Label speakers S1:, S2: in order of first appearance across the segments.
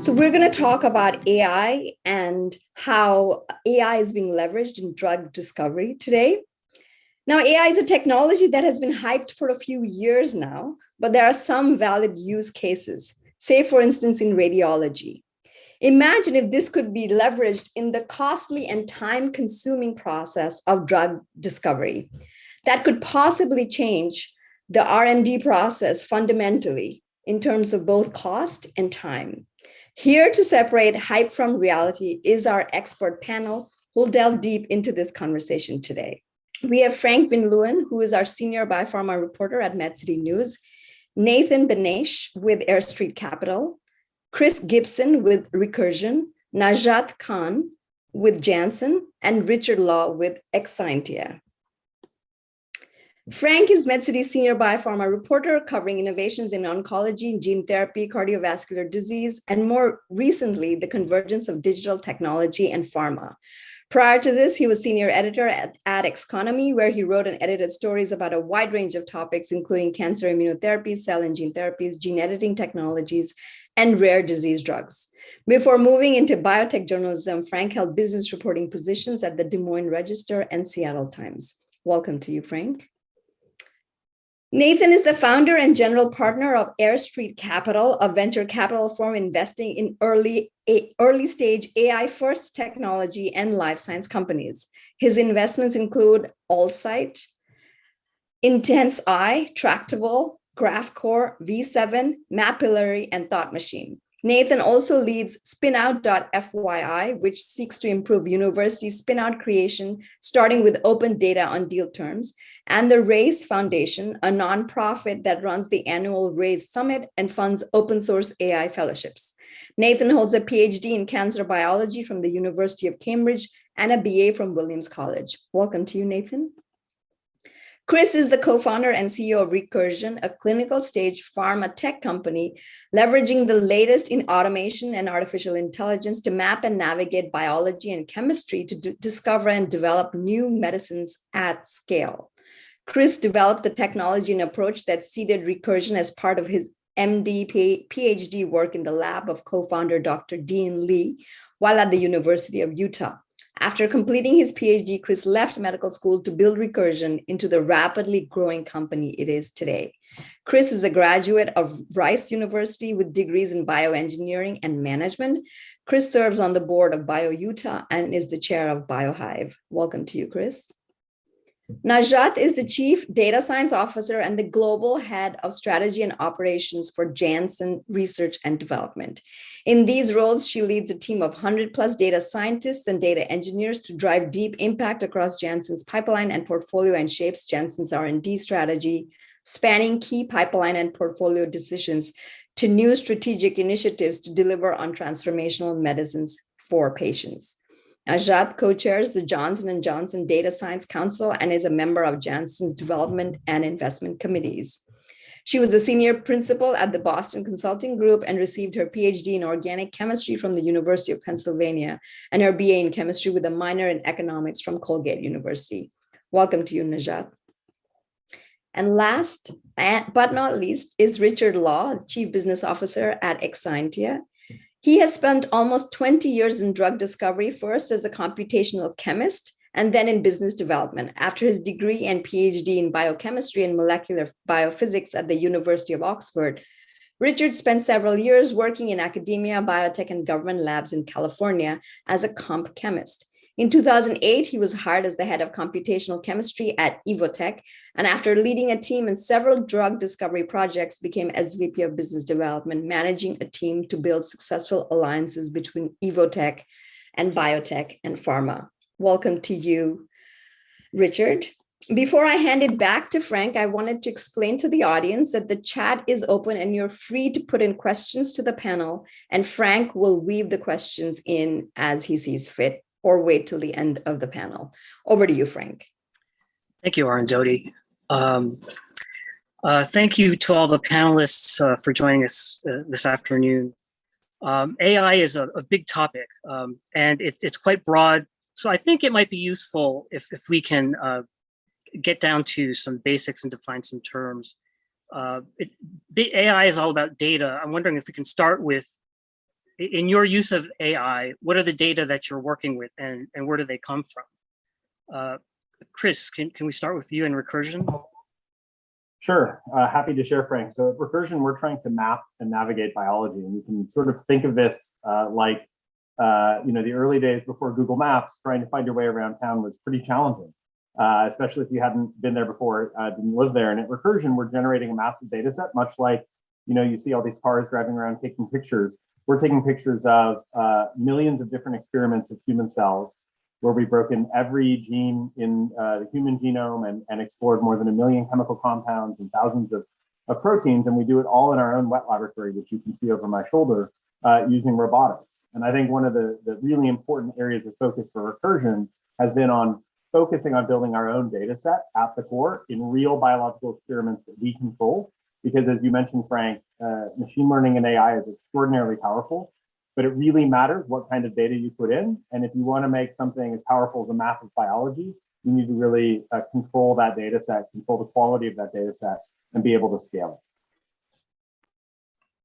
S1: So we're going to talk about AI and how AI is being leveraged in drug discovery today. Now, AI is a technology that has been hyped for a few years now, but there are some valid use cases, say, for instance, in radiology. Imagine if this could be leveraged in the costly and time-consuming process of drug discovery. That could possibly change the R&D process fundamentally in terms of both cost and time. Here to separate hype from reality is our expert panel who'll delve deep into this conversation today. We have Frank Vinluan, who is our senior biopharma reporter at MedCityNews, Nathan Benaich with Air Street Capital, Chris Gibson with Recursion, Najat Khan with Janssen, and Richard Law with Exscientia. Frank is MedCity's senior biopharma reporter covering innovations in oncology, gene therapy, cardiovascular disease, and more recently, the convergence of digital technology and pharma. Prior to this, he was senior editor at Exscientia, where he wrote and edited stories about a wide range of topics, including cancer immunotherapy, cell and gene therapies, gene editing technologies, and rare disease drugs. Before moving into biotech journalism, Frank held business reporting positions at the Des Moines Register and Seattle Times. Welcome to you, Frank. Nathan is the founder and general partner of Air Street Capital, a venture capital firm investing in early stage AI first technology and life science companies. His investments include Allcyte, Intense Eye, Tractable, GraphCore, V7, Mapillary, and Thought Machine. Nathan also leads spinout.fyi, which seeks to improve university spinout creation, starting with open data on deal terms, and the RAISE Foundation, a nonprofit that runs the annual RAISE Summit and funds open source AI fellowships. Nathan holds a PhD in cancer biology from the University of Cambridge and a BA from Williams College. Welcome to you, Nathan. Chris is the co-founder and CEO of Recursion, a clinical stage pharma tech company leveraging the latest in automation and artificial intelligence to map and navigate biology and chemistry to discover and develop new medicines at scale. Chris developed the technology and approach that seeded Recursion as part of his MD PhD work in the lab of co-founder Dr. Dean Lee while at the University of Utah. After completing his PhD, Chris left medical school to build Recursion into the rapidly growing company it is today. Chris is a graduate of Rice University with degrees in bioengineering and management. Chris serves on the board of BioUtah and is the chair of BioHive. Welcome to you, Chris. Najat is the chief data science officer and the global head of strategy and operations for Janssen Research and Development. In these roles, she leads a team of 100+ data scientists and data engineers to drive deep impact across Janssen's pipeline and portfolio and shapes Janssen's R&D strategy, spanning key pipeline and portfolio decisions to new strategic initiatives to deliver on transformational medicines for patients. Najat co-chairs the Johnson & Johnson Data Science Council and is a member of Janssen's development and investment committees. She was a senior principal at the Boston Consulting Group and received her PhD in organic chemistry from the University of Pennsylvania and her BA in chemistry with a minor in economics from Colgate University. Welcome to you, Najat. And last but not least is Richard Law, Chief Business Officer at Exscientia. He has spent almost 20 years in drug discovery, first as a computational chemist and then in business development. After his degree and PhD in biochemistry and molecular biophysics at the University of Oxford, Richard spent several years working in academia, biotech, and government labs in California as a comp chemist. In 2008, he was hired as the head of computational chemistry at Evotech, and after leading a team in several drug discovery projects, became SVP of Business Development, managing a team to build successful alliances between Evotech and biotech and pharma. Welcome to you, Richard. Before I hand it back to Frank, I wanted to explain to the audience that the chat is open and you're free to put in questions to the panel, and Frank will weave the questions in as he sees fit or wait till the end of the panel. Over to you, Frank.
S2: Thank you, Arundhati. Thank you to all the panelists for joining us this afternoon. AI is a big topic, and it's quite broad. So I think it might be useful if we can get down to some basics and define some terms. AI is all about data. I'm wondering if we can start with in your use of AI, what are the data that you're working with, and where do they come from? Chris, can we start with you in Recursion?
S3: Sure, happy to share, Frank. So at Recursion, we're trying to map and navigate biology, and you can sort of think of this like, the early days before Google Maps. Trying to find your way around town was pretty challenging, especially if you hadn't been there before, didn't live there. And at Recursion, we're generating a massive data set, much like, you see all these cars driving around taking pictures. We're taking pictures of millions of different experiments of human cells, where we've broken every gene in the human genome and explored more than 1 million chemical compounds and thousands of proteins. And we do it all in our own wet laboratory, which you can see over my shoulder, using robotics. And I think one of the really important areas of focus for Recursion has been on focusing on building our own data set at the core in real biological experiments that we control. Because as you mentioned, Frank, machine learning and AI is extraordinarily powerful, but it really matters what kind of data you put in. And if you want to make something as powerful as a map of biology, you need to really control that data set, control the quality of that data set, and be able to scale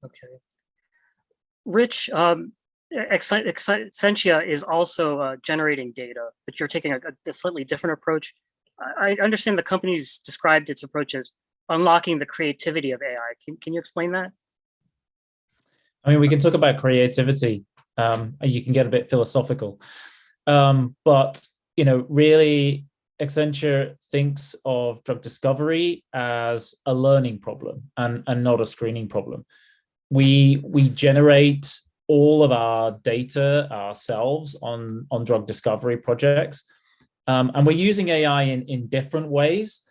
S3: it.
S2: Okay. Rich, Exscientia is also generating data, but you're taking a slightly different approach. I understand the company's described its approach as unlocking the creativity of AI. Can you explain that?
S4: I mean, we can talk about creativity. You can get a bit philosophical, but really, Exscientia thinks of drug discovery as a learning problem and not a screening problem. We generate all of our data ourselves on drug discovery projects, and we're using AI in different ways.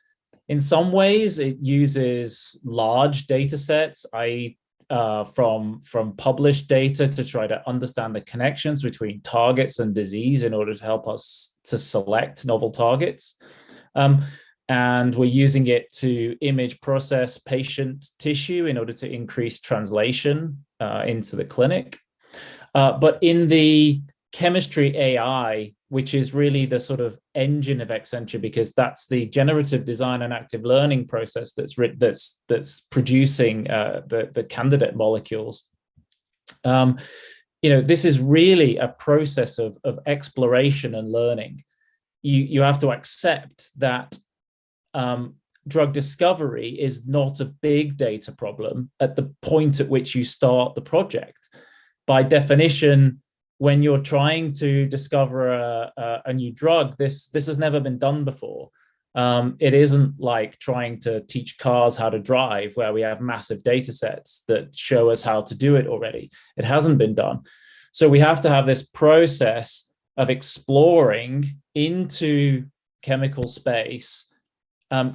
S4: In some ways, it uses large data sets, i.e., from published data to try to understand the connections between targets and disease in order to help us to select novel targets. And we're using it to image process patient tissue in order to increase translation into the clinic. But in the chemistry AI, which is really the sort of engine of Exscientia, because that's the generative design and active learning process that's producing the candidate molecules. This is really a process of exploration and learning. You have to accept that drug discovery is not a big data problem at the point at which you start the project. By definition, when you're trying to discover a new drug, this has never been done before. It isn't like trying to teach cars how to drive, where we have massive data sets that show us how to do it already. It hasn't been done. So we have to have this process of exploring into chemical space,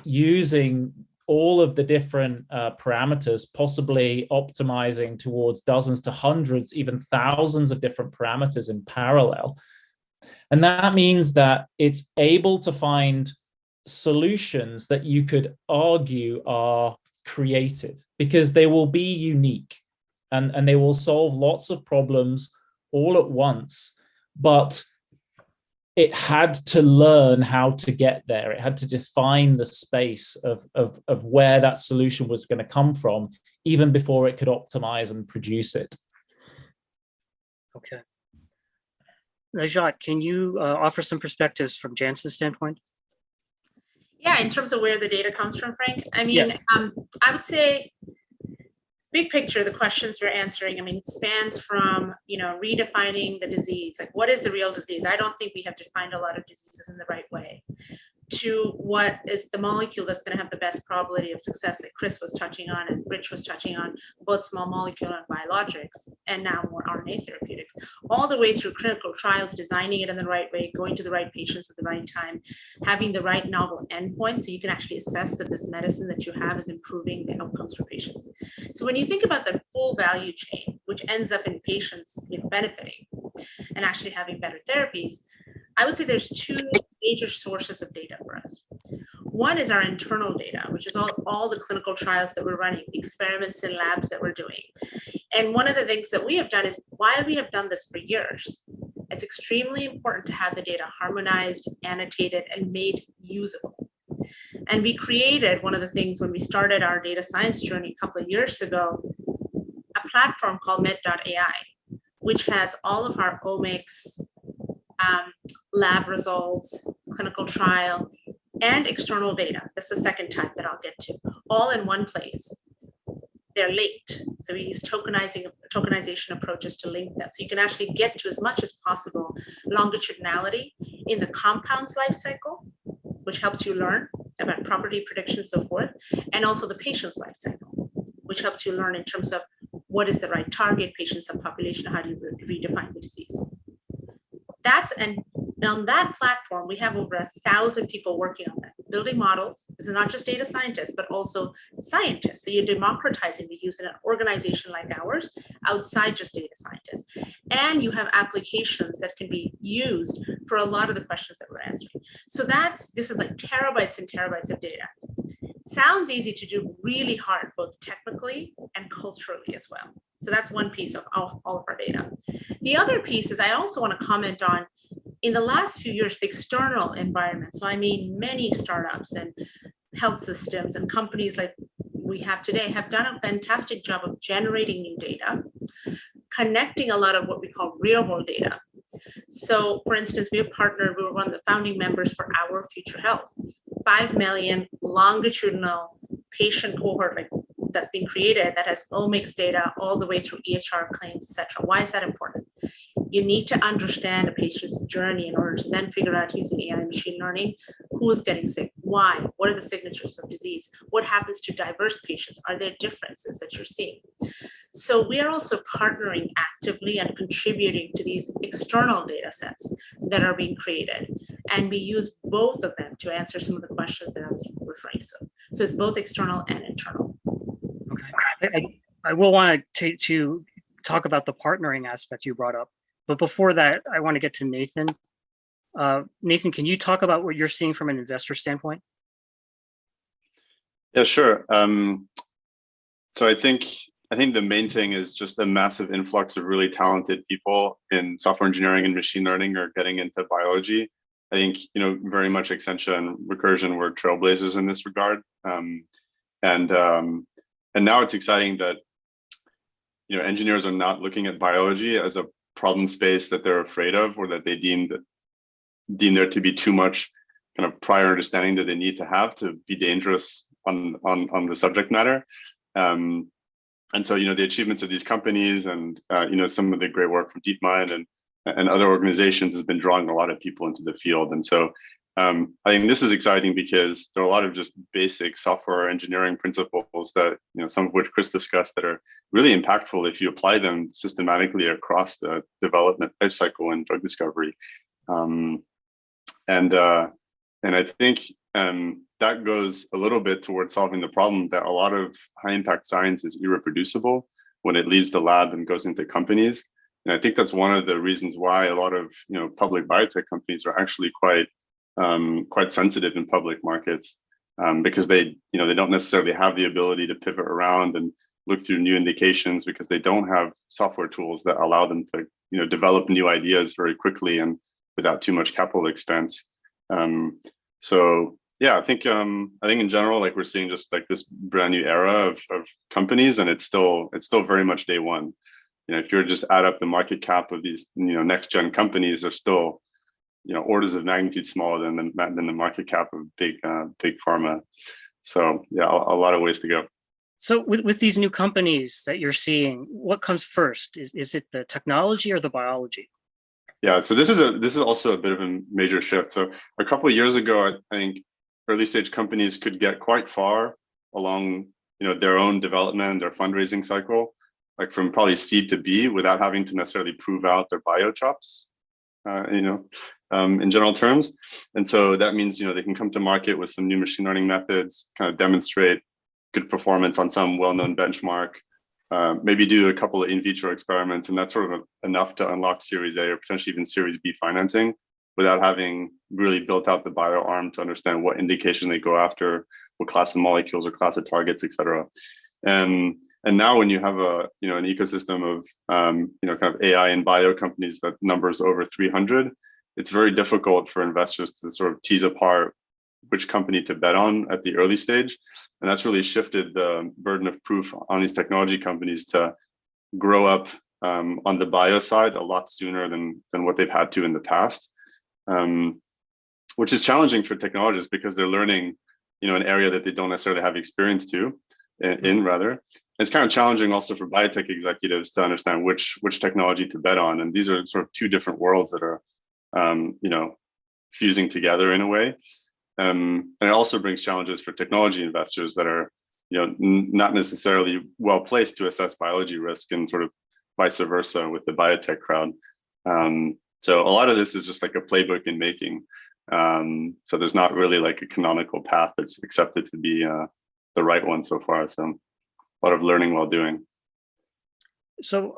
S4: using all of the different parameters, possibly optimizing towards dozens to hundreds, even thousands of different parameters in parallel. And that means that it's able to find solutions that you could argue are creative, because they will be unique and they will solve lots of problems all at once. But it had to learn how to get there. It had to just find the space of where that solution was going to come from, even before it could optimize and produce it.
S2: Okay. Najat, can you offer some perspectives from Janssen's standpoint?
S5: Yeah, in terms of where the data comes from, Frank. I mean,
S2: Yes.
S5: I would say, big picture, the questions you're answering, I mean, spans from, redefining the disease, like what is the real disease? I don't think we have defined a lot of diseases in the right way, to what is the molecule that's going to have the best probability of success that Chris was touching on and Rich was touching on, both small molecule and biologics, and now more RNA therapeutics, all the way through clinical trials, designing it in the right way, going to the right patients at the right time, having the right novel endpoints so you can actually assess that this medicine that you have is improving the outcomes for patients. So when you think about the full value chain, which ends up in patients benefiting and actually having better therapies, I would say there's two major sources of data for us. One is our internal data, which is all the clinical trials that we're running, experiments in labs that we're doing. And one of the things that we have done is, while we have done this for years, it's extremely important to have the data harmonized, annotated, and made usable. And we created one of the things when we started our data science journey a couple of years ago, a platform called Med.ai, which has all of our omics, lab results, clinical trial, and external data. That's the second type that I'll get to, all in one place. They're linked. So we use tokenization approaches to link them. So you can actually get to as much as possible longitudinality in the compound's life cycle, which helps you learn about property prediction and so forth, and also the patient's life cycle, which helps you learn in terms of what is the right target patient subpopulation, how do you redefine the disease. And on that platform, we have over 1,000 people working on that, building models. This is not just data scientists, but also scientists. So you're democratizing the use in an organization like ours, outside just data scientists. And you have applications that can be used for a lot of the questions that we're answering. So this is like terabytes and terabytes of data. Sounds easy to do, really hard, both technically and culturally as well. So that's one piece of all of our data. The other piece is I also want to comment on, in the last few years, the external environment. So I mean, many startups and health systems and companies like we have today have done a fantastic job of generating new data, connecting a lot of what we call real world data. So for instance, we have partnered, we were one of the founding members for Our Future Health, 5 million longitudinal patient cohort that's been created that has omics data all the way through EHR claims, et cetera. Why is that important? You need to understand a patient's journey in order to then figure out, using AI and machine learning, who is getting sick, why, what are the signatures of disease, what happens to diverse patients, are there differences that you're seeing? So we are also partnering actively and contributing to these external data sets that are being created. And we use both of them to answer some of the questions that I was referring to. So it's both external and internal.
S2: Okay. I will want to talk about the partnering aspect you brought up. But before that, I want to get to Nathan. Nathan, can you talk about what you're seeing from an investor standpoint?
S6: Yeah, sure. So I think the main thing is just a massive influx of really talented people in software engineering and machine learning are getting into biology. I think, very much Exscientia and Recursion were trailblazers in this regard. And now it's exciting that, engineers are not looking at biology as a problem space that they're afraid of, or that they deem there to be too much kind of prior understanding that they need to have to be dangerous on the subject matter. And so, the achievements of these companies and, some of the great work from DeepMind and other organizations has been drawing a lot of people into the field. And so I think this is exciting because there are a lot of just basic software engineering principles that, some of which Chris discussed, that are really impactful if you apply them systematically across the development life cycle and drug discovery. And I think that goes a little bit towards solving the problem that a lot of high impact science is irreproducible when it leaves the lab and goes into companies. And I think that's one of the reasons why a lot of public biotech companies are actually quite sensitive in public markets, because they don't necessarily have the ability to pivot around and look through new indications, because they don't have software tools that allow them to develop new ideas very quickly and without too much capital expense. So yeah, I think in general, we're seeing just this brand new era of companies, and it's still very much day one. If you just add up the market cap of these next gen companies, they're still orders of magnitude smaller than the market cap of big pharma. So yeah, a lot of ways to go.
S2: So with these new companies that you're seeing, what comes first? Is it the technology or the biology?
S6: Yeah, so this is also a bit of a major shift. So a couple of years ago, I think early stage companies could get quite far along their own development, their fundraising cycle, from probably seed to B, without having to necessarily prove out their bio chops, in general terms. And so that means they can come to market with some new machine learning methods, kind of demonstrate good performance on some well-known benchmark, maybe do a couple of in vitro experiments, and that's sort of enough to unlock Series A or potentially even Series B financing, without having really built out the bio arm to understand what indication they go after, what class of molecules or class of targets, et cetera. And now when you have an ecosystem of kind of AI and bio companies that numbers over 300, it's very difficult for investors to sort of tease apart which company to bet on at the early stage. And that's really shifted the burden of proof on these technology companies to grow up on the bio side a lot sooner than what they've had to in the past, which is challenging for technologists because they're learning, an area that they don't necessarily have experience in rather. It's kind of challenging also for biotech executives to understand which technology to bet on, and these are sort of two different worlds that are, fusing together in a way. And it also brings challenges for technology investors that are, not necessarily well placed to assess biology risk, and sort of vice versa with the biotech crowd. So a lot of this is just like a playbook in making. So there's not really like a canonical path that's accepted to be the right one so far. So a lot of learning while doing.
S2: So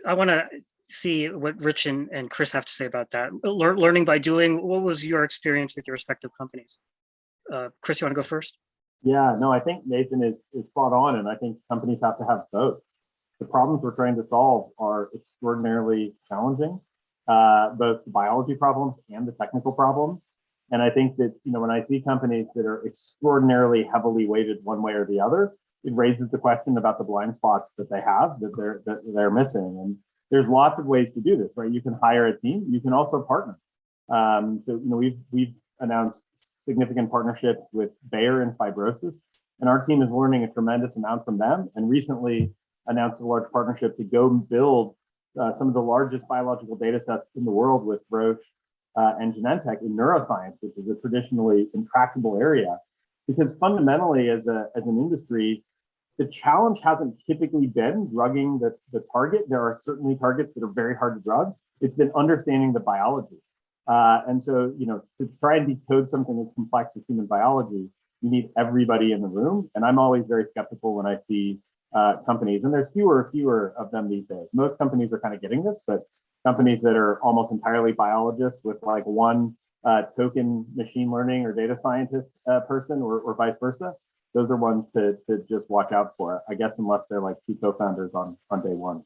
S2: I want to see what Rich and Chris have to say about that. Learning by doing. What was your experience with your respective companies? Chris, you want to go first?
S3: Yeah, no, I think Nathan is spot on, and I think companies have to have both. The problems we're trying to solve are extraordinarily challenging, both the biology problems and the technical problems. And I think that, when I see companies that are extraordinarily heavily weighted one way or the other, it raises the question about the blind spots that they have, that they're missing. And there's lots of ways to do this, right? You can hire a team, you can also partner. So, we've announced significant partnerships with Bayer in fibrosis, and our team is learning a tremendous amount from them, and recently announced a large partnership to go build some of the largest biological data sets in the world with Roche and Genentech in neuroscience, which is a traditionally intractable area. Because fundamentally, as an industry, the challenge hasn't typically been drugging the target. There are certainly targets that are very hard to drug. It's been understanding the biology. And so, to try and decode something as complex as human biology, you need everybody in the room. And I'm always very skeptical when I see companies, and there's fewer of them these days. Most companies are kind of getting this, but companies that are almost entirely biologists with like one token machine learning or data scientist person or vice versa, those are ones to just watch out for, I guess, unless they're like two co-founders on day one.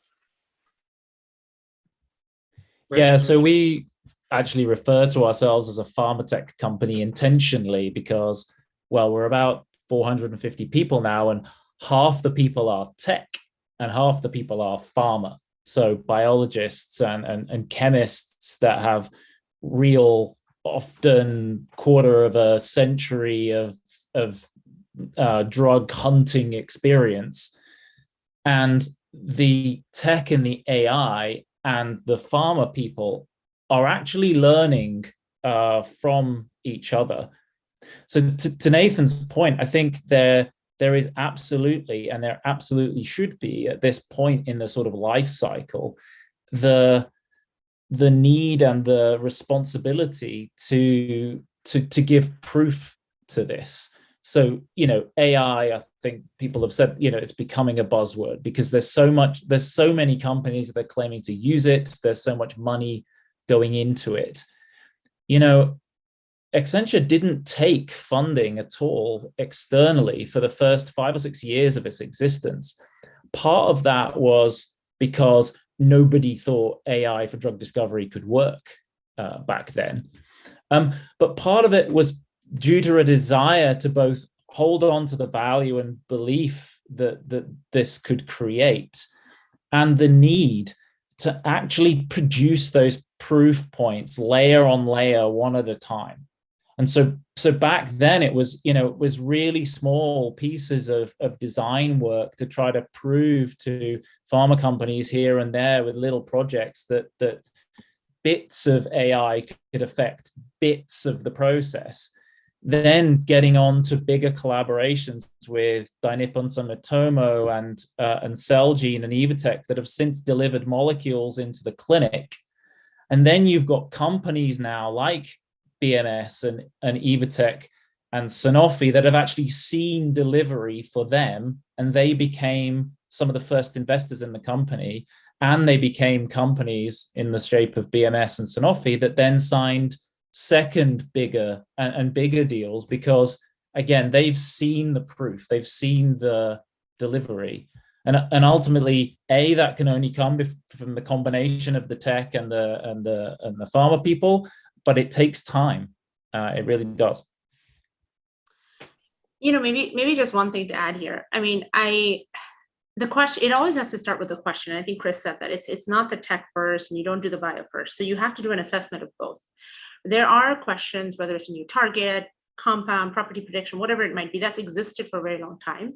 S4: Yeah, so we actually refer to ourselves as a PharmaTech company intentionally because, well, we're about 450 people now, and half the people are tech and half the people are pharma. So biologists and chemists that have real, often quarter of a century of drug hunting experience. And the tech and the AI and the pharma people are actually learning from each other. So to Nathan's point, I think there is absolutely, and there absolutely should be at this point in the sort of life cycle, the need and the responsibility to give proof to this. So, AI, I think people have said, it's becoming a buzzword because there's so many companies that are claiming to use it. There's so much money going into it. Exscientia didn't take funding at all externally for the first 5 or 6 years of its existence. Part of that was because nobody thought AI for drug discovery could work back then. But part of it was due to a desire to both hold on to the value and belief that this could create, and the need to actually produce those proof points layer on layer, one at a time. And so back then it was really small pieces of design work to try to prove to pharma companies here and there with little projects that bits of AI could affect bits of the process. Then getting on to bigger collaborations with Dainippon Sumitomo and Celgene and Evotec that have since delivered molecules into the clinic. And then you've got companies now like BMS and Evotec and Sanofi that have actually seen delivery for them, and they became some of the first investors in the company, and they became companies in the shape of BMS and Sanofi that then signed second bigger and bigger deals because, again, they've seen the proof, they've seen the delivery. And ultimately, that can only come from the combination of the tech and the pharma people, but it takes time. It really does.
S5: Maybe just one thing to add here. I mean, The question, it always has to start with the question. I think Chris said that it's not the tech first and you don't do the bio first. So you have to do an assessment of both. There are questions, whether it's a new target, compound, property prediction, whatever it might be, that's existed for a very long time.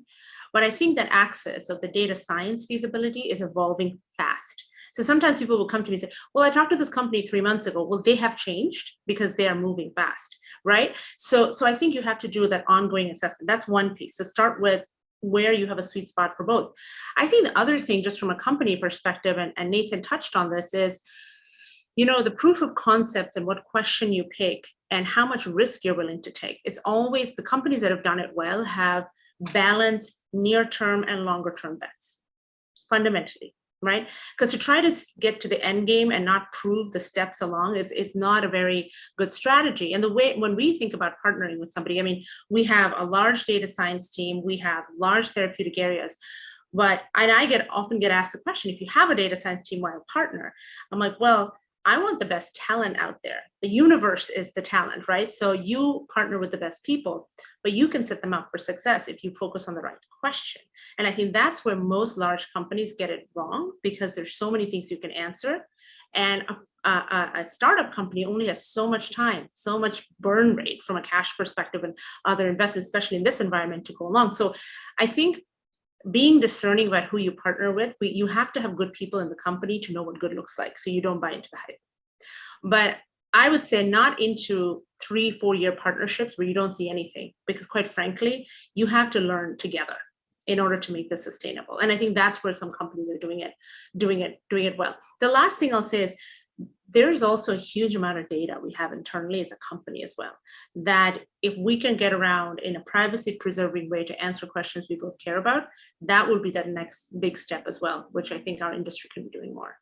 S5: But I think that access of the data science feasibility is evolving fast. So sometimes people will come to me and say, well, I talked to this company 3 months ago. Well, they have changed because they are moving fast, right? So I think you have to do that ongoing assessment. That's one piece. So start with where you have a sweet spot for both. I think the other thing, just from a company perspective, and Nathan touched on this, is, you know, the proof of concepts and what question you pick and how much risk you're willing to take. It's always the companies that have done it well have balanced near-term and longer-term bets, fundamentally, right? Because to try to get to the end game and not prove the steps along is not a very good strategy. And the way, when we think about partnering with somebody, I mean, we have a large data science team, we have large therapeutic areas, but, and I often get asked the question, if you have a data science team, why a partner? I'm like, well, I want the best talent out there. The universe is the talent, right? So you partner with the best people, but you can set them up for success if you focus on the right question. And I think that's where most large companies get it wrong, because there's so many things you can answer. And a startup company only has so much time, so much burn rate from a cash perspective and other investments, especially in this environment, to go along. So I think being discerning about who you partner with, you have to have good people in the company to know what good looks like, so you don't buy into the hype. But I would say not into 3-4 year partnerships where you don't see anything, because quite frankly, you have to learn together in order to make this sustainable. And I think that's where some companies are doing it well. The last thing I'll say is, there's also a huge amount of data we have internally as a company as well, that if we can get around in a privacy preserving way to answer questions we both care about, that will be that next big step as well, which I think our industry can be doing more.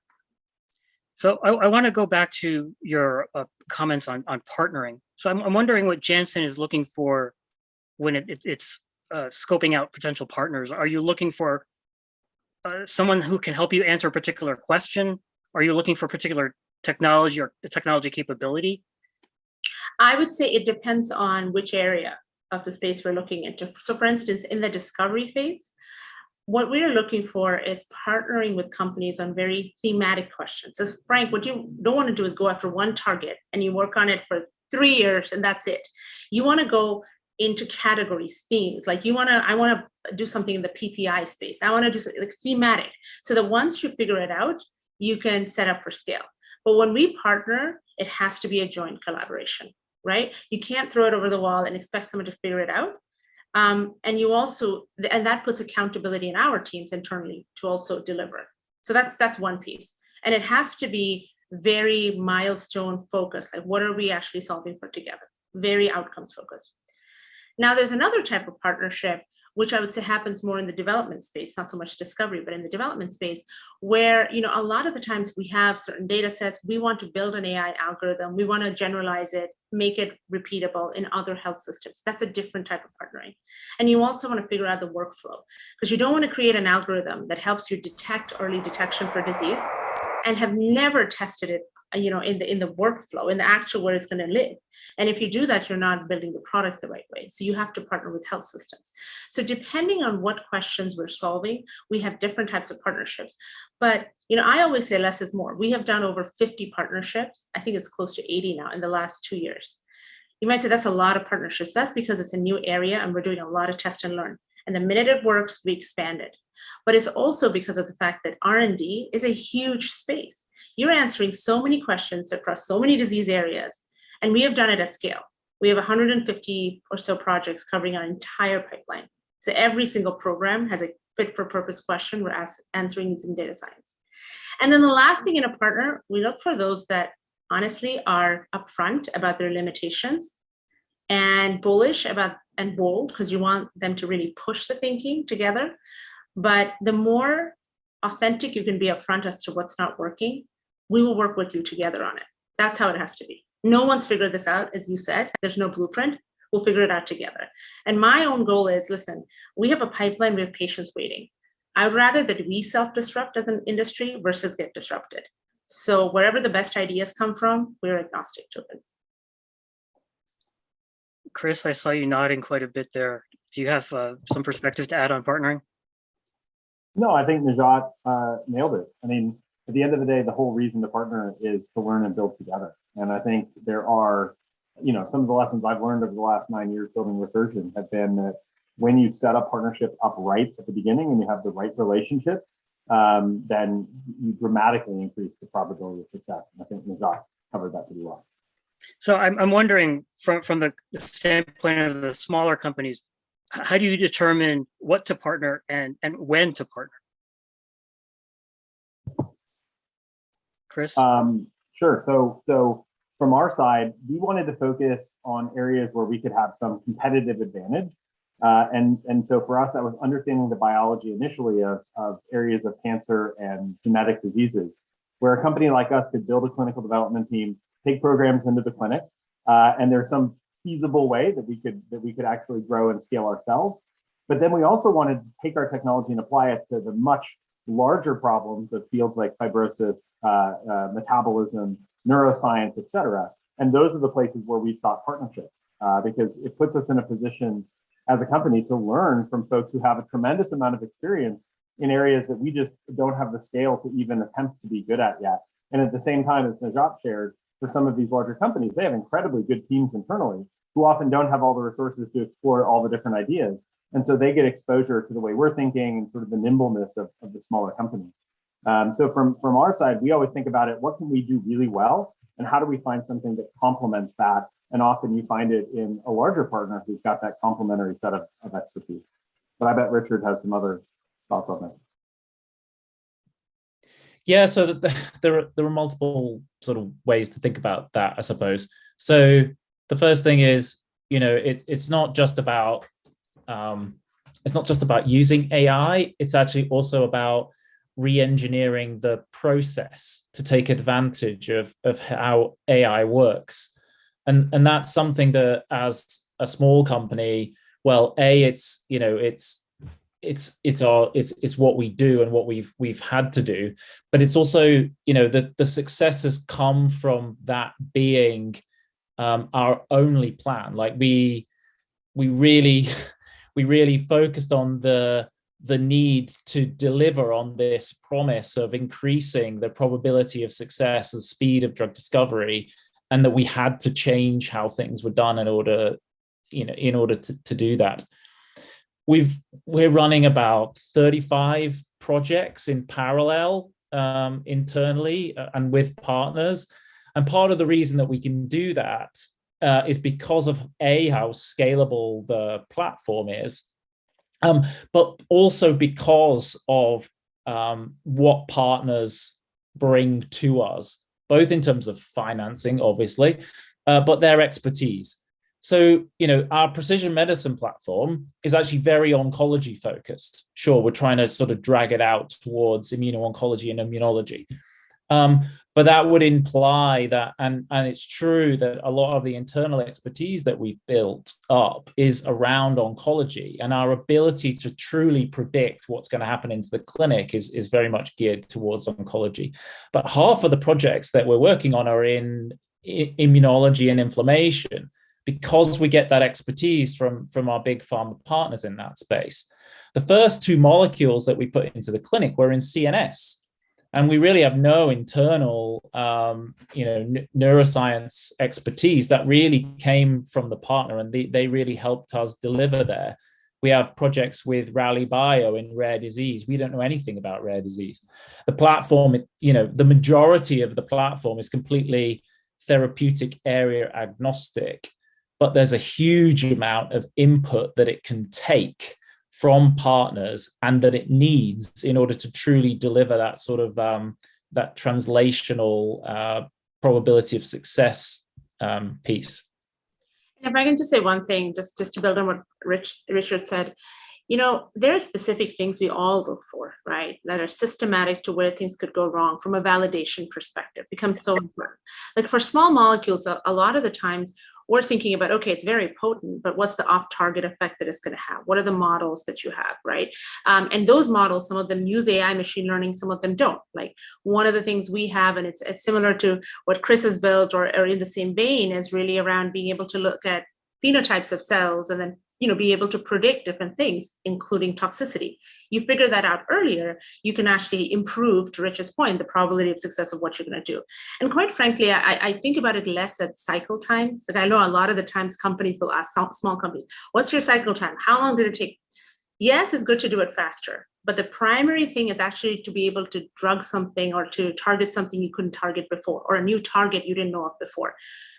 S2: So I want to go back to your comments on partnering. So I'm wondering what Janssen is looking for when it's scoping out potential partners. Are you looking for someone who can help you answer a particular question? Are you looking for particular technology or technology capability?
S5: I would say it depends on which area of the space we're looking into. So for instance, in the discovery phase, what we're looking for is partnering with companies on very thematic questions. So Frank, what you don't want to do is go after one target and you work on it for 3 years and that's it. You want to go into categories, themes, like I want to do something in the PPI space. I want to do something like thematic, so that once you figure it out, you can set up for scale. But when we partner, it has to be a joint collaboration, right? You can't throw it over the wall and expect someone to figure it out. And that puts accountability in our teams internally to also deliver. So that's one piece. And it has to be very milestone focused. Like, what are we actually solving for together? Very outcomes focused. Now, there's another type of partnership, which I would say happens more in the development space, not so much discovery, but in the development space, where, you know, a lot of the times we have certain data sets, we want to build an AI algorithm, we want to generalize it, make it repeatable in other health systems. That's a different type of partnering. And you also want to figure out the workflow, because you don't want to create an algorithm that helps you detect early detection for disease and have never tested it, you know, in the workflow, in the actual where it's going to live. And if you do that, you're not building the product the right way. So you have to partner with health systems. So depending on what questions we're solving, we have different types of partnerships. But, you know, I always say less is more. We have done over 50 partnerships. I think it's close to 80 now in the last 2 years. You might say that's a lot of partnerships. That's because it's a new area and we're doing a lot of test and learn. And the minute it works, we expand it. But it's also because of the fact that R&D is a huge space. You're answering so many questions across so many disease areas, and we have done it at scale. We have 150 or so projects covering our entire pipeline. So every single program has a fit for purpose question we're answering using data science. And then the last thing in a partner, we look for those that honestly are upfront about their limitations and bullish about and bold, because you want them to really push the thinking together. But the more authentic you can be upfront as to what's not working, we will work with you together on it. That's how it has to be. No one's figured this out, as you said. There's no blueprint. We'll figure it out together. And my own goal is, listen, we have a pipeline, we have patients waiting. I would rather that we self-disrupt as an industry versus get disrupted. So wherever the best ideas come from, we're agnostic to it.
S2: Chris, I saw you nodding quite a bit there. Do you have some perspective to add on partnering?
S3: No, I think Najat nailed it. I mean, at the end of the day, the whole reason to partner is to learn and build together. And I think there are, some of the lessons I've learned over the last 9 years building Recursion have been that when you set a partnership up right at the beginning and you have the right relationship, then you dramatically increase the probability of success. And I think Najat covered that pretty well.
S2: So I'm wondering from the standpoint of the smaller companies, how do you determine what to partner and when to partner? Chris?
S3: Sure. So from our side, we wanted to focus on areas where we could have some competitive advantage. And so for us, that was understanding the biology initially of areas of cancer and genetic diseases, where a company like us could build a clinical development team, take programs into the clinic, and there's some feasible way that we could actually grow and scale ourselves. But then we also wanted to take our technology and apply it to the much larger problems of fields like fibrosis, metabolism, neuroscience, et cetera. And those are the places where we sought partnerships because it puts us in a position as a company to learn from folks who have a tremendous amount of experience in areas that we just don't have the scale to even attempt to be good at yet. And at the same time, as Najat shared, for some of these larger companies, they have incredibly good teams internally who often don't have all the resources to explore all the different ideas. And so they get exposure to the way we're thinking and sort of the nimbleness of the smaller company. So from our side, we always think about it, what can we do really well? And how do we find something that complements that? And often you find it in a larger partner who's got that complementary set of expertise. But I bet Richard has some other thoughts on that.
S4: Yeah, so there are multiple sort of ways to think about that, I suppose. So the first thing is, it's not just about using AI. It's actually also about re-engineering the process to take advantage of how AI works, and that's something that as a small company, well, it's what we do and what we've had to do, but it's also the success has come from that being our only plan. Like we really focused on the need to deliver on this promise of increasing the probability of success and speed of drug discovery, and that we had to change how things were done in order to do that. We're running about 35 projects in parallel internally and with partners. And part of the reason that we can do that is because of how scalable the platform is, but also because of what partners bring to us, both in terms of financing, obviously, but their expertise. So, our precision medicine platform is actually very oncology focused. Sure, we're trying to sort of drag it out towards immuno-oncology and immunology. But that would imply that, and it's true that a lot of the internal expertise that we've built up is around oncology, and our ability to truly predict what's going to happen into the clinic is very much geared towards oncology. But half of the projects that we're working on are in immunology and inflammation, because we get that expertise from our big pharma partners in that space. The first two molecules that we put into the clinic were in CNS, and we really have no internal, neuroscience expertise. That really came from the partner, and they really helped us deliver there. We have projects with Rally Bio in rare disease. We don't know anything about rare disease. The platform, the majority of the platform is completely therapeutic area agnostic, but there's a huge amount of input that it can take from partners and that it needs in order to truly deliver that sort of that translational probability of success piece.
S5: And if I can just say one thing, just to build on what Richard said, there are specific things we all look for, right, that are systematic to where things could go wrong from a validation perspective, becomes so important. Like for small molecules, a lot of the times we're thinking about, okay, it's very potent, but what's the off-target effect that it's going to have? What are the models that you have, right? And those models, some of them use AI machine learning, some of them don't. Like one of the things we have, and it's similar to what Chris has built or in the same vein, is really around being able to look at phenotypes of cells and then be able to predict different things, including toxicity. You figure that out earlier, you can actually improve, to Rich's point, the probability of success of what you're going to do. And quite frankly, I think about it less at cycle times. Like I know a lot of the times companies will ask small companies, what's your cycle time? How long did it take? Yes, it's good to do it faster, but the primary thing is actually to be able to drug something or to target something you couldn't target before, or a new target you didn't know of before.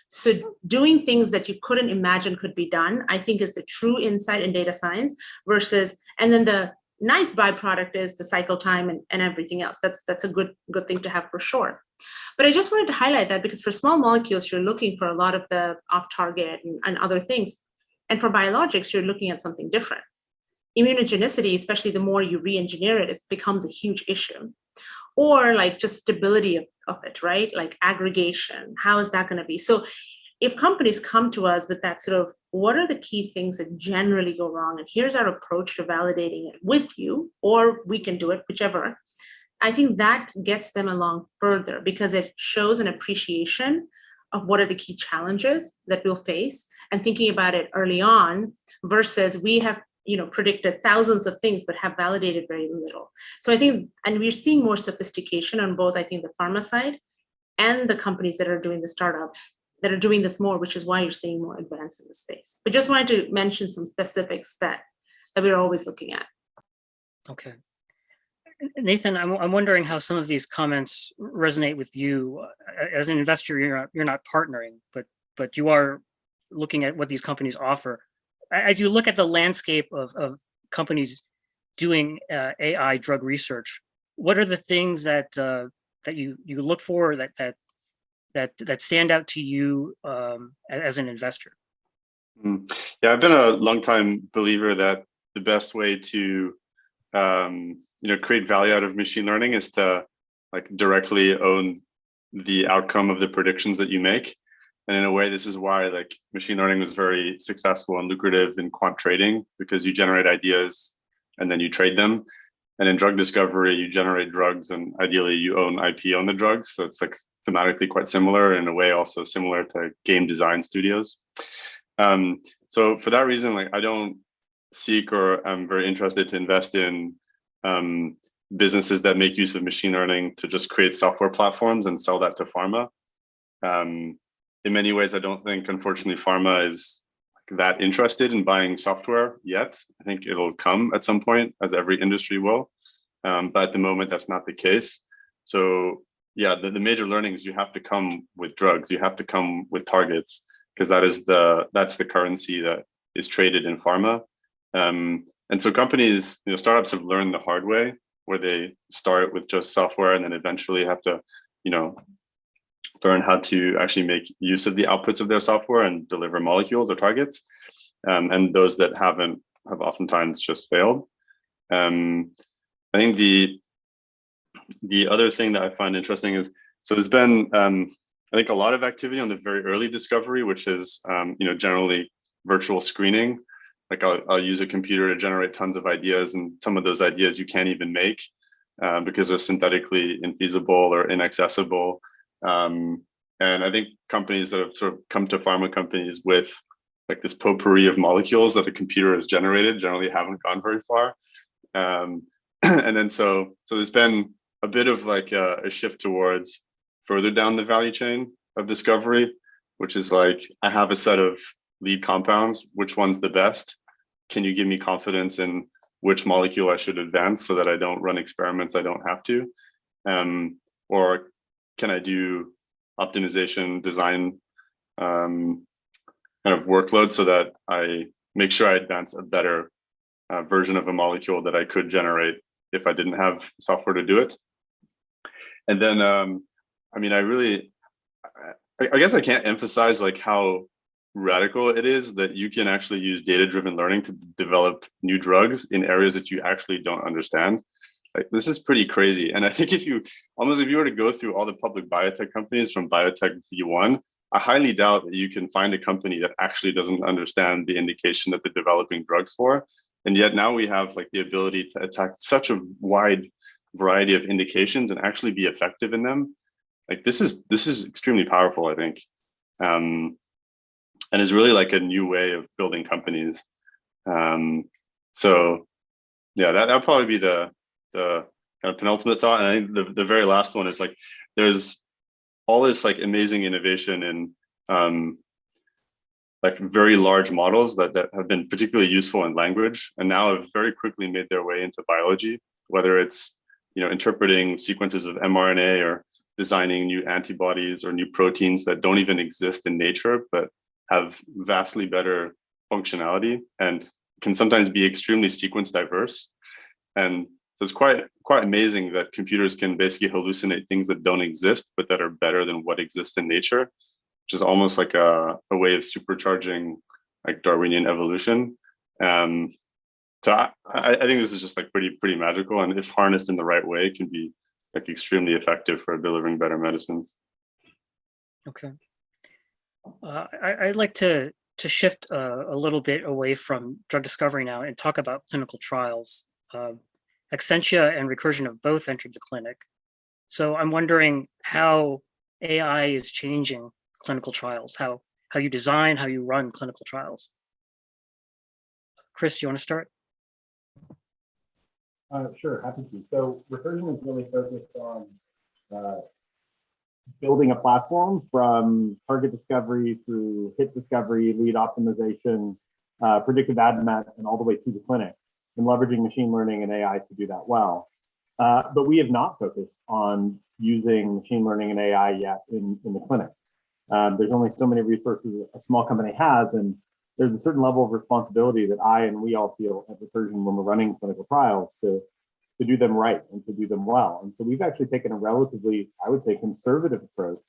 S5: So doing things that you couldn't imagine could be done, I think, is the true insight in data science versus, and then the nice byproduct is the cycle time and everything else. That's a good thing to have for sure. But I just wanted to highlight that because for small molecules, you're looking for a lot of the off-target and other things. And for biologics, you're looking at something different. Immunogenicity, especially the more you re-engineer it, becomes a huge issue. Or like just stability of it, right? Like aggregation, how is that going to be? So if companies come to us with that sort of, what are the key things that generally go wrong? And here's our approach to validating it with you, or we can do it, whichever. I think that gets them along further because it shows an appreciation of what are the key challenges that we'll face and thinking about it early on versus we have predicted thousands of things, but have validated very little. So I think, and we're seeing more sophistication on both, I think, the pharma side and the companies that are doing the startup that are doing this more, which is why you're seeing more advance in the space. But just wanted to mention some specifics that we're always looking at.
S2: Okay. Nathan, I'm wondering how some of these comments resonate with you. As an investor, you're not partnering, but you are looking at what these companies offer. As you look at the landscape of companies doing AI drug research, what are the things that you look for that stand out to you as an investor?
S6: Yeah, I've been a longtime believer that the best way to create value out of machine learning is to directly own the outcome of the predictions that you make. And in a way, this is why machine learning was very successful and lucrative in quant trading, because you generate ideas and then you trade them. And in drug discovery, you generate drugs and ideally you own IP on the drugs. So it's thematically quite similar, in a way also similar to game design studios. So for that reason, I don't seek or I'm very interested to invest in businesses that make use of machine learning to just create software platforms and sell that to pharma. In many ways, I don't think, unfortunately, pharma is that interested in buying software yet. I think it'll come at some point, as every industry will. But at the moment, that's not the case. So yeah, the major learnings, you have to come with drugs. You have to come with targets, because that's the currency that is traded in pharma. And so companies, startups have learned the hard way, where they start with just software and then eventually have to, learn how to actually make use of the outputs of their software and deliver molecules or targets. And those that haven't have oftentimes just failed. I think the other thing that I find interesting is, so there's been, I think, a lot of activity on the very early discovery, which is, generally virtual screening. I'll use a computer to generate tons of ideas, and some of those ideas you can't even make because they're synthetically infeasible or inaccessible. And I think companies that have sort of come to pharma companies with this potpourri of molecules that a computer has generated generally haven't gone very far. And then so there's been a bit of a shift towards further down the value chain of discovery, which is I have a set of lead compounds, which one's the best? Can you give me confidence in which molecule I should advance so that I don't run experiments I don't have to? Or can I do optimization design kind of workload so that I make sure I advance a better version of a molecule that I could generate if I didn't have software to do it? And then, I guess I can't emphasize how radical it is that you can actually use data-driven learning to develop new drugs in areas that you actually don't understand. This is pretty crazy. And I think if you were to go through all the public biotech companies from biotech V1, I highly doubt that you can find a company that actually doesn't understand the indication that they're developing drugs for. And yet now we have the ability to attack such a wide variety of indications and actually be effective in them. This is extremely powerful, I think. And is really a new way of building companies. So yeah, that'll probably be the kind of penultimate thought. And I think the very last one is like, there's all this like amazing innovation in like very large models that have been particularly useful in language and now have very quickly made their way into biology, whether it's, you know, interpreting sequences of mRNA or designing new antibodies or new proteins that don't even exist in nature, but have vastly better functionality and can sometimes be extremely sequence diverse. And so it's quite amazing that computers can basically hallucinate things that don't exist, but that are better than what exists in nature, which is almost like a way of supercharging like Darwinian evolution. So I think this is just like pretty magical, and if harnessed in the right way, can be like extremely effective for delivering better medicines.
S2: Okay. I'd like to shift a little bit away from drug discovery now and talk about clinical trials. Exscientia and Recursion have both entered the clinic. So I'm wondering how AI is changing clinical trials, how you design, how you run clinical trials. Chris, do you want to start?
S3: Sure, happy to. So Recursion is really focused on building a platform from target discovery through hit discovery, lead optimization, predictive ad met, and all the way through the clinic, and leveraging machine learning and AI to do that well. But we have not focused on using machine learning and AI yet in the clinic. There's only so many resources a small company has, and there's a certain level of responsibility that I and we all feel at Recursion when we're running clinical trials to do them right and to do them well. And so we've actually taken a relatively, I would say, conservative approach.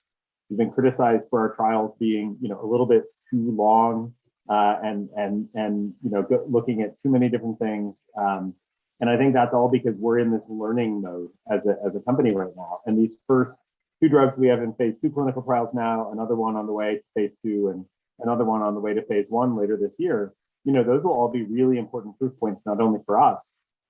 S3: We've been criticized for our trials being, you know, a little bit too long and you know, looking at too many different things. And I think that's all because we're in this learning mode as a company right now. And these first 2 drugs we have in phase 2 clinical trials now, another one on the way to phase 2, and another one on the way to phase 1 later this year. You know, those will all be really important proof points, not only for us,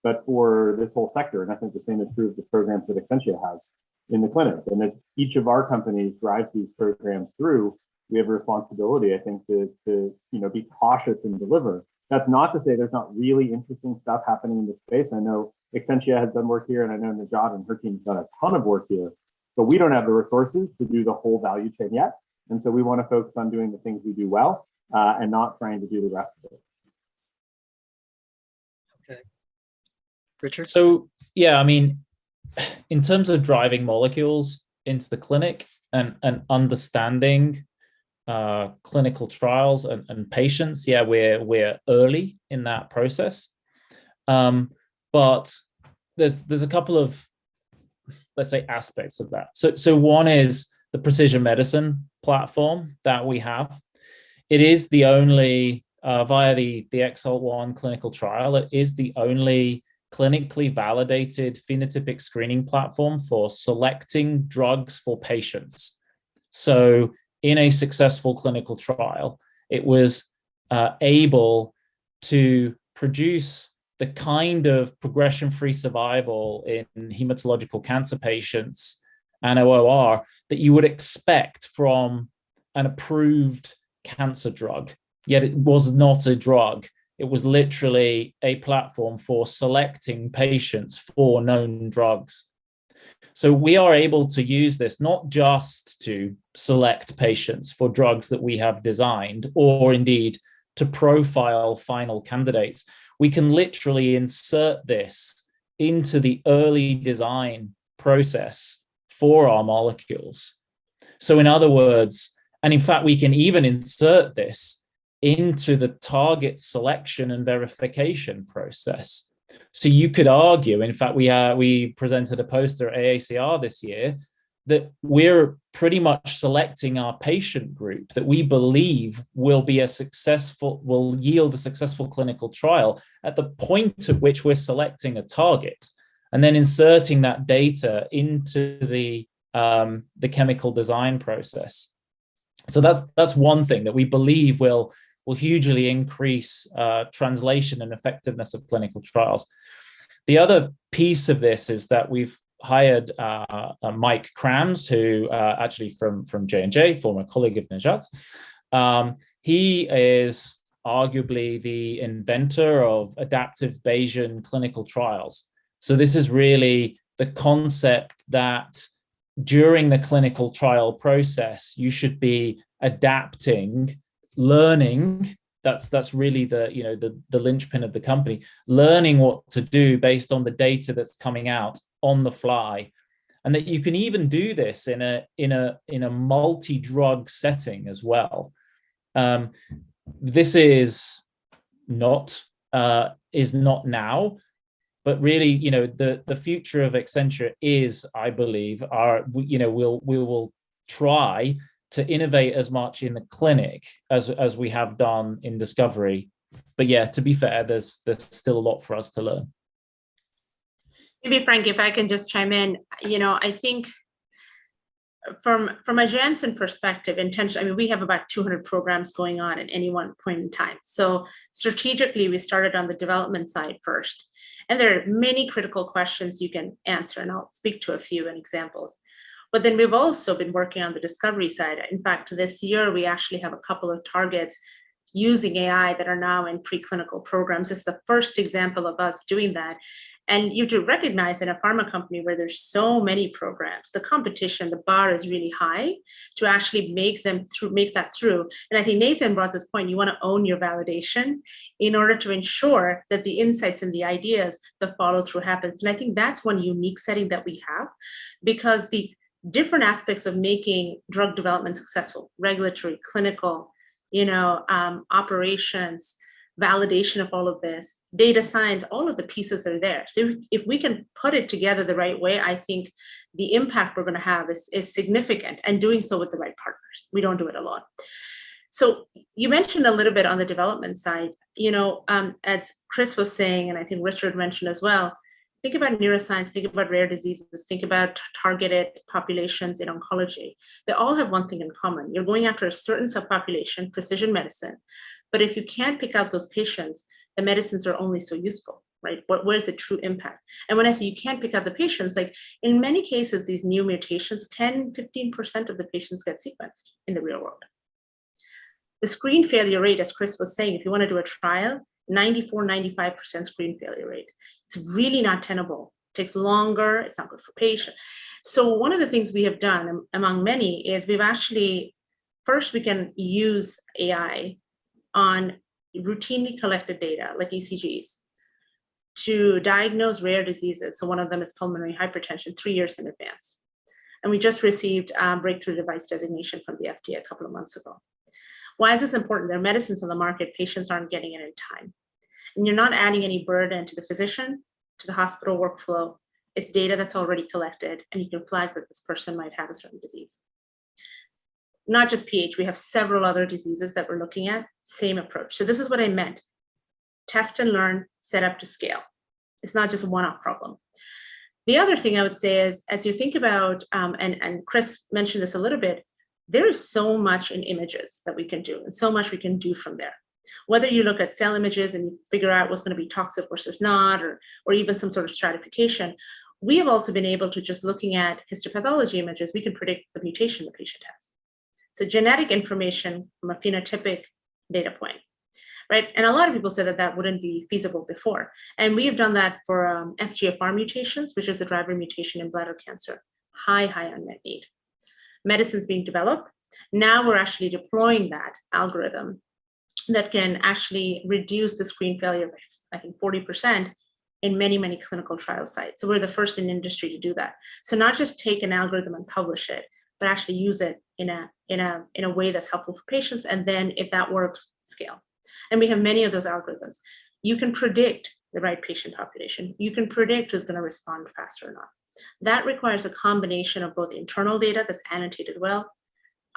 S3: but for this whole sector. And I think the same is true of the programs that Exscientia has in the clinic. And as each of our companies drives these programs through, we have a responsibility, I think, to you know, be cautious and deliver. That's not to say there's not really interesting stuff happening in this space. I know Exscientia has done work here, and I know Najat and her team have done a ton of work here, but we don't have the resources to do the whole value chain yet. And so we want to focus on doing the things we do well and not trying to do the rest of it.
S2: Okay. Richard?
S4: So, yeah, I mean, in terms of driving molecules into the clinic and understanding clinical trials and patients, yeah, we're early in that process. But there's a couple of, let's say, aspects of that. So one is the precision medicine platform that we have. It is the only, via the EXALT-1 clinical trial, it is the only clinically validated phenotypic screening platform for selecting drugs for patients. So in a successful clinical trial, it was able to produce the kind of progression-free survival in hematological cancer patients and OOR that you would expect from an approved cancer drug. Yet it was not a drug. It was literally a platform for selecting patients for known drugs. So we are able to use this not just to select patients for drugs that we have designed, or indeed to profile final candidates. We can literally insert this into the early design process for our molecules. So in other words, and in fact, we can even insert this into the target selection and verification process. So you could argue, in fact, we presented a poster at AACR this year, that we're pretty much selecting our patient group that we believe will yield a successful clinical trial at the point at which we're selecting a target, and then inserting that data into the chemical design process. So that's one thing that we believe will hugely increase translation and effectiveness of clinical trials. The other piece of this is that we've hired Mike Krams, who actually from J&J, former colleague of Najat. He is arguably the inventor of adaptive Bayesian clinical trials. So this is really the concept that during the clinical trial process, you should be adapting, learning. That's really the linchpin of the company, learning what to do based on the data that's coming out on the fly, and that you can even do this in a multi-drug setting as well. This is not now, but really, the future of Exscientia is, I believe, we will try to innovate as much in the clinic as we have done in discovery. But yeah, to be fair, there's still a lot for us to learn.
S5: Maybe Frank, if I can just chime in, I think from a Janssen perspective, we have about 200 programs going on at any one point in time. So strategically, we started on the development side first. And there are many critical questions you can answer, and I'll speak to a few and examples. But then we've also been working on the discovery side. In fact, this year, we actually have a couple of targets using AI that are now in preclinical programs. It's the first example of us doing that. And you do recognize in a pharma company where there's so many programs, the competition, the bar is really high to actually make that through. And I think Nathan brought this point, you want to own your validation in order to ensure that the insights and the ideas, the follow through happens. And I think that's one unique setting that we have, because the different aspects of making drug development successful, regulatory, clinical, operations, validation of all of this, data science, all of the pieces are there. So if we can put it together the right way, I think the impact we're going to have is significant, and doing so with the right partners. We don't do it alone. So you mentioned a little bit on the development side, as Chris was saying, and I think Richard mentioned as well, think about neuroscience, think about rare diseases, think about targeted populations in oncology. They all have one thing in common. You're going after a certain subpopulation, precision medicine. But if you can't pick out those patients, the medicines are only so useful, right? Where's the true impact? And when I say you can't pick out the patients, like in many cases, these new mutations, 10, 15% of the patients get sequenced in the real world. The screen failure rate, as Chris was saying, if you want to do a trial, 94, 95% screen failure rate. It's really not tenable. It takes longer. It's not good for patients. So one of the things we have done among many is we've actually, first we can use AI on routinely collected data like ECGs to diagnose rare diseases. So one of them is pulmonary hypertension 3 years in advance. And we just received breakthrough device designation from the FDA a couple of months ago. Why is this important? There are medicines on the market, patients aren't getting it in time. And you're not adding any burden to the physician, to the hospital workflow. It's data that's already collected, and you can flag that this person might have a certain disease. Not just PH, we have several other diseases that we're looking at, same approach. So this is what I meant. Test and learn, set up to scale. It's not just a one-off problem. The other thing I would say is, as you think about, and Chris mentioned this a little bit, there is so much in images that we can do, and so much we can do from there. Whether you look at cell images and you figure out what's going to be toxic versus not, or even some sort of stratification, we have also been able to, just looking at histopathology images, we can predict the mutation the patient has. So genetic information from a phenotypic data point, right? And a lot of people said that that wouldn't be feasible before. And we have done that for FGFR mutations, which is the driver mutation in bladder cancer. High unmet need. Medicines being developed. Now we're actually deploying that algorithm that can actually reduce the screen failure by, I think, 40% in many clinical trial sites. So we're the first in industry to do that. So not just take an algorithm and publish it, but actually use it in a way that's helpful for patients. And then if that works, scale. And we have many of those algorithms. You can predict the right patient population. You can predict who's going to respond faster or not. That requires a combination of both internal data that's annotated well,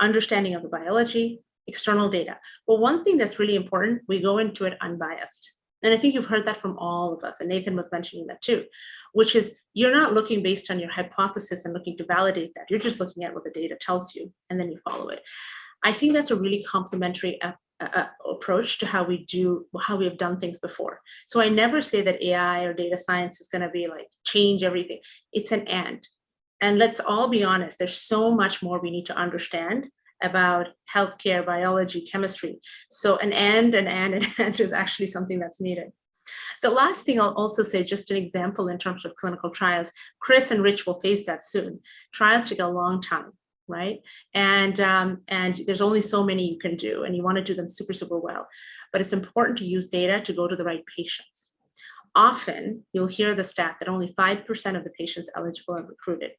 S5: understanding of the biology, external data. But one thing that's really important, we go into it unbiased. And I think you've heard that from all of us, and Nathan was mentioning that too, which is you're not looking based on your hypothesis and looking to validate that. You're just looking at what the data tells you, and then you follow it. I think that's a really complementary approach to how we have done things before. So I never say that AI or data science is going to be like change everything. It's an and let's all be honest, there's so much more we need to understand about healthcare, biology, chemistry. So an and is actually something that's needed. The last thing I'll also say, just an example in terms of clinical trials, Chris and Rich will face that soon. Trials take a long time, right? And there's only so many you can do, and you want to do them super, super well. But it's important to use data to go to the right patients. Often you'll hear the stat that only 5% of the patients eligible are recruited.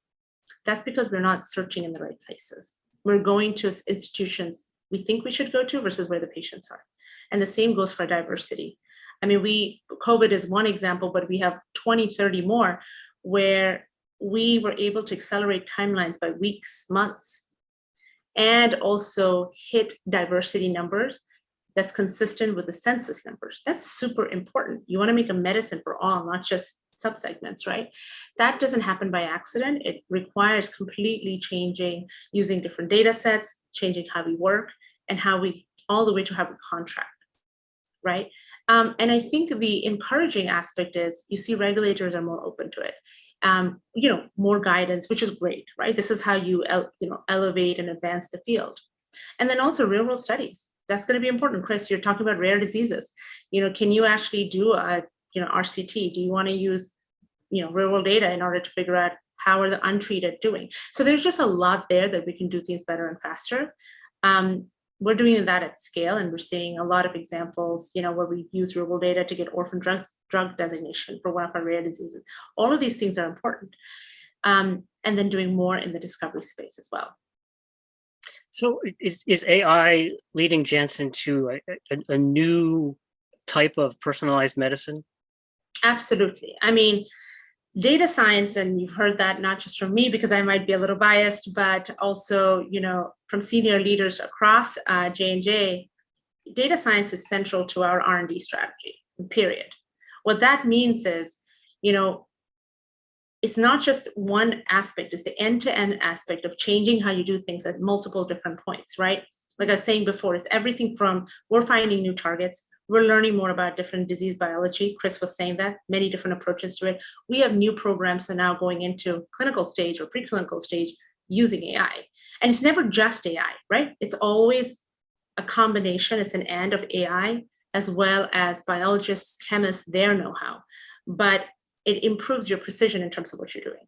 S5: That's because we're not searching in the right places. We're going to institutions we think we should go to versus where the patients are. And the same goes for diversity. I mean, COVID is one example, but we have 20, 30 more where we were able to accelerate timelines by weeks, months, and also hit diversity numbers that's consistent with the census numbers. That's super important. You want to make a medicine for all, not just subsegments, right? That doesn't happen by accident. It requires completely changing, using different data sets, changing how we work, and all the way to how we contract, right? And I think the encouraging aspect is you see regulators are more open to it. More guidance, which is great, right? This is how you elevate and advance the field. And then also real world studies. That's going to be important. Chris, you're talking about rare diseases. Can you actually do a RCT? Do you want to use real world data in order to figure out how are the untreated doing? So there's just a lot there that we can do things better and faster. We're doing that at scale, and we're seeing a lot of examples, where we use real world data to get orphan drug designation for one of our rare diseases. All of these things are important. And then doing more in the discovery space as well.
S2: So is AI leading Janssen to a new type of personalized medicine?
S5: Absolutely. I mean, data science, and you've heard that not just from me because I might be a little biased, but also, from senior leaders across J&J, data science is central to our R&D strategy, period. What that means is, it's not just one aspect, it's the end-to-end aspect of changing how you do things at multiple different points, right? Like I was saying before, it's everything from we're finding new targets, we're learning more about different disease biology. Chris was saying that, many different approaches to it. We have new programs that are now going into clinical stage or preclinical stage using AI. And it's never just AI, right? It's always a combination, it's an and of AI, as well as biologists, chemists, their know-how. But it improves your precision in terms of what you're doing.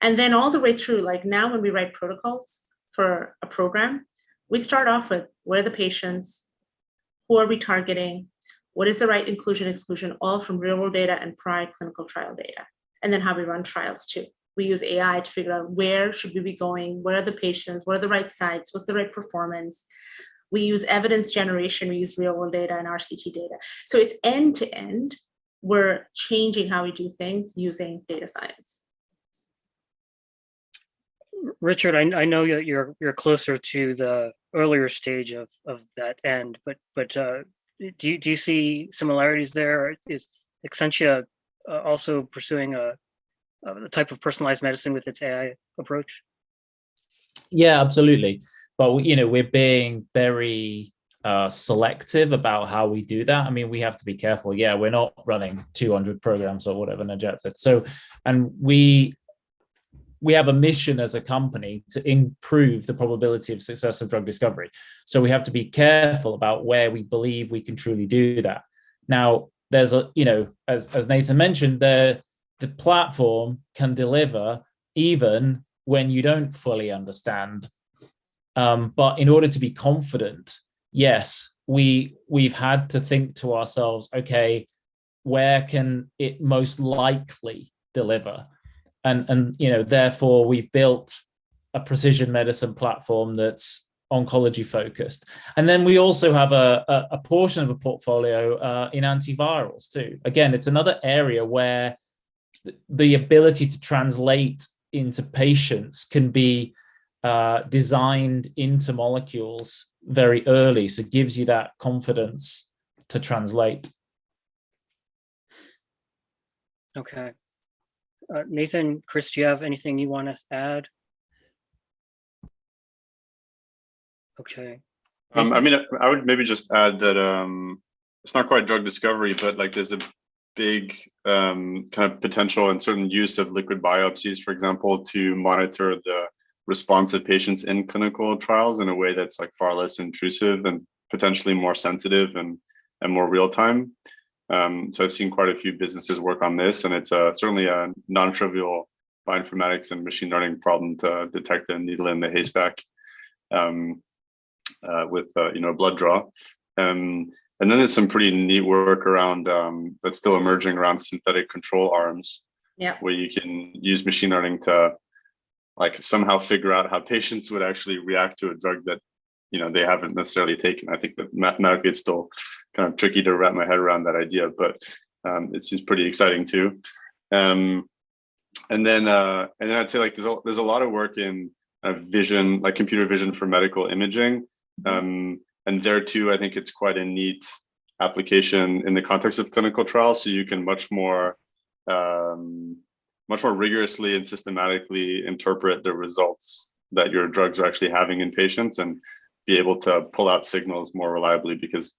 S5: And then all the way through, like now when we write protocols for a program, we start off with where are the patients, who are we targeting, what is the right inclusion, exclusion, all from real world data and prior clinical trial data. And then how we run trials too. We use AI to figure out where should we be going, where are the patients, what are the right sites, what's the right performance. We use evidence generation, we use real world data and RCT data. So it's end to end. We're changing how we do things using data science.
S2: Richard, I know you're closer to the earlier stage of that end, but do you see similarities there? Is Exscientia also pursuing a type of personalized medicine with its AI approach?
S4: Yeah, absolutely. But we're being very selective about how we do that. I mean, we have to be careful. Yeah, we're not running 200 programs or whatever Najat said. So, and we have a mission as a company to improve the probability of success of drug discovery. So we have to be careful about where we believe we can truly do that. Now, there's as Nathan mentioned, the platform can deliver even when you don't fully understand. But in order to be confident, yes, we've had to think to ourselves, okay, where can it most likely deliver? And therefore we've built a precision medicine platform that's oncology focused. And then we also have a portion of a portfolio in antivirals too. Again, it's another area where the ability to translate into patients can be designed into molecules very early. So it gives you that confidence to translate.
S2: Okay. Nathan, Chris, do you have anything you want to add? Okay.
S6: I mean, I would maybe just add that it's not quite drug discovery, but like there's a big kind of potential and certain use of liquid biopsies, for example, to monitor the responsive patients in clinical trials in a way that's like far less intrusive and potentially more sensitive and more real time. So I've seen quite a few businesses work on this, and it's certainly a non-trivial bioinformatics and machine learning problem to detect a needle in the haystack with blood draw. And then there's some pretty neat work around that's still emerging around synthetic control arms, where you can use machine learning to like somehow figure out how patients would actually react to a drug that they haven't necessarily taken. I think that mathematically it's still kind of tricky to wrap my head around that idea, but it seems pretty exciting too. And then I'd say like there's a lot of work in vision, like computer vision for medical imaging. And there too, I think it's quite a neat application in the context of clinical trials. So you can much more rigorously and systematically interpret the results that your drugs are actually having in patients and be able to pull out signals more reliably, because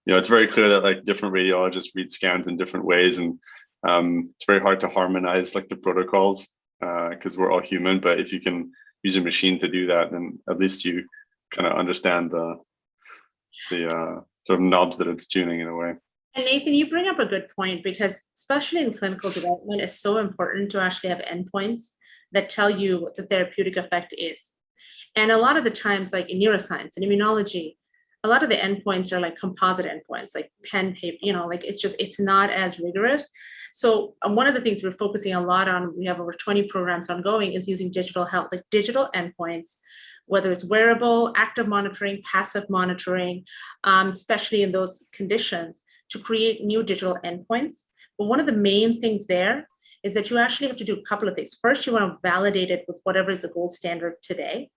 S6: it's very clear that like different radiologists read scans in different ways, and it's very hard to harmonize like the protocols because we're all human. But if you can use a machine to do that, then at least you kind of understand the sort of knobs that it's tuning in a way.
S5: And Nathan, you bring up a good point, because especially in clinical development, it's so important to actually have endpoints that tell you what the therapeutic effect is. And a lot of the times, like in neuroscience and immunology, a lot of the endpoints are like composite endpoints, like pen, paper, like it's not as rigorous. So one of the things we're focusing a lot on, we have over 20 programs ongoing, is using digital health, like digital endpoints, whether it's wearable, active monitoring, passive monitoring, especially in those conditions, to create new digital endpoints. But one of the main things there is that you actually have to do a couple of things. First, you want to validate it with whatever is the gold standard today.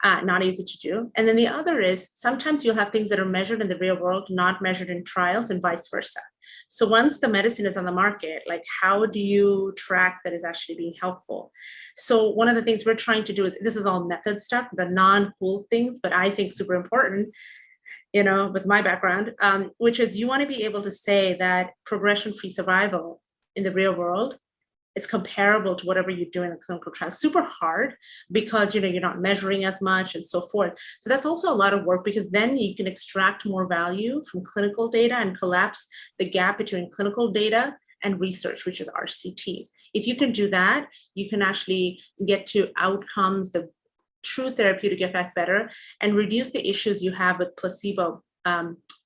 S5: Not easy to do. And then the other is sometimes you'll have things that are measured in the real world, not measured in trials, and vice versa. So once the medicine is on the market, like how do you track that is actually being helpful? So one of the things we're trying to do is, this is all method stuff, the non-cool things, but I think super important, with my background, which is you want to be able to say that progression-free survival in the real world is comparable to whatever you do in a clinical trial. Super hard because you're not measuring as much and so forth. So that's also a lot of work, because then you can extract more value from clinical data and collapse the gap between clinical data and research, which is RCTs. If you can do that, you can actually get to outcomes, the true therapeutic effect better, and reduce the issues you have with placebo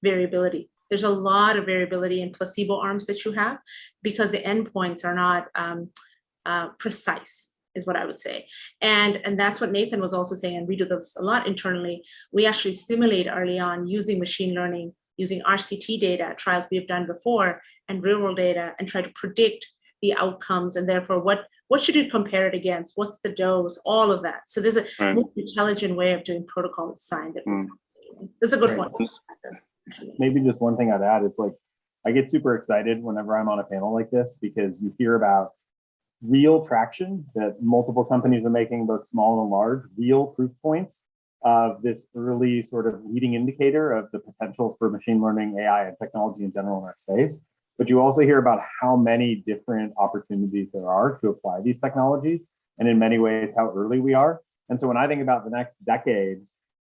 S5: variability. There's a lot of variability in placebo arms that you have because the endpoints are not precise, is what I would say. And that's what Nathan was also saying, and we do this a lot internally. We actually simulate early on using machine learning, using RCT data, trials we've done before, and real world data, and try to predict the outcomes, and therefore what should you compare it against? What's the dose? All of that. So there's a more intelligent way of doing protocol design. That's a good point.
S3: Maybe just one thing I'd add is like, I get super excited whenever I'm on a panel like this, because you hear about real traction that multiple companies are making, both small and large, real proof points of this early sort of leading indicator of the potential for machine learning, AI, and technology in general in our space. But you also hear about how many different opportunities there are to apply these technologies, and in many ways, how early we are. And so when I think about the next decade,